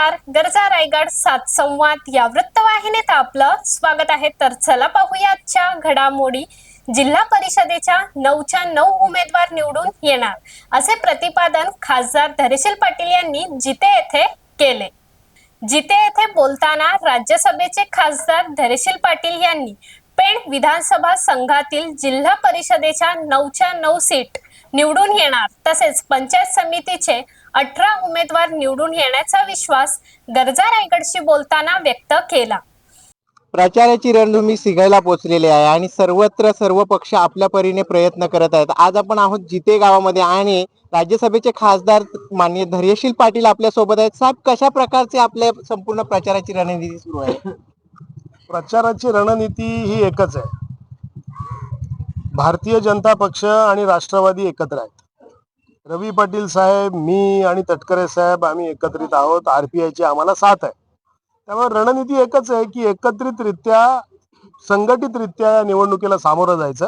नमस्कार, गरजा रायगड 7 संवाद या वृत्तवाहिनीत आपलं स्वागत आहे. तर चला पाहूया आजच्या घडामोडी. जिल्हा परिषदेच्या 9च्या 9 उमेदवार निवडून येणार असे प्रतिपादन खासदार धैर्यशील पाटील यांनी जिते येथे केले. जिते येथे बोलताना राज्यसभेचे खासदार धैर्यशील पाटील यांनी पेण विधानसभा संघातील जिल्हा परिषदेच्या 9च्या 9 सीट निवडून येणार तसेच पंचायत समितीचे 18 उमेदवार निवडून येण्याचा विश्वास गरजा रायगडशी बोलताना व्यक्त केला. प्रचाराची रणभूमी सिगायला पोहोचलेली आहे आणि सर्वत्र सर्व पक्ष आपल्या परीने प्रयत्न करत आहेत. आज आपण आहोत जिते गावामध्ये आणि राज्यसभेचे खासदार माननीय धैर्यशील पाटील आपल्या सोबत आहेत. साहेब, कशा प्रकारचे आपल्या संपूर्ण प्रचाराची रणनीती सुरू आहे? प्रचाराची रणनीती ही एकच आहे. भारतीय जनता पक्ष आणि राष्ट्रवादी एकत्र आहेत. रवी पाटील साहेब, मी आणि तटकरे साहेब आम्ही एकत्रित आहोत. आरपीआयची आम्हाला साथ आहे. त्यामुळे रणनीती एकच आहे की एकत्रितरित्या संघटितरित्या या निवडणुकीला सामोरं जायचं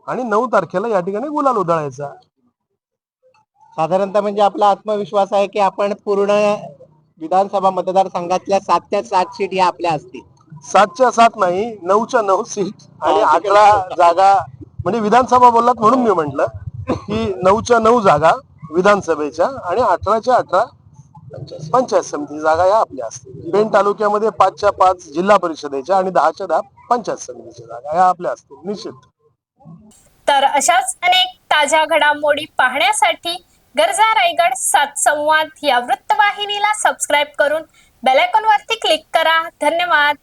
आणि 9 तारखेला या ठिकाणी गुलाल उधळायचा. साधारणतः म्हणजे आपला आत्मविश्वास आहे की आपण पूर्ण विधानसभा मतदारसंघातल्या 7च्या 7 सीट या आपल्या असतील. 7च्या 7 नाही, 9च्या 9 सीट आणि 18 जागा. म्हणजे विधानसभा बोललात म्हणून मी म्हटलं की 9च्या 9 जागा विधानसभेच्या आणि 18च्या 18 पंचायत समिती जागा या आपल्या असतील. पेण तालुक्यामध्ये 5च्या 5 जिल्हा परिषदेच्या आणि 10च्या 10 पंचायत समितीच्या जागा या आपल्या असतील निश्चित. तर अशाच अनेक ताज्या घडामोडी पाहण्यासाठी गरजा रायगड 7 संवाद या वृत्तवाहिनीला सबस्क्राईब करून बेल आयकॉन वरती क्लिक करा. धन्यवाद.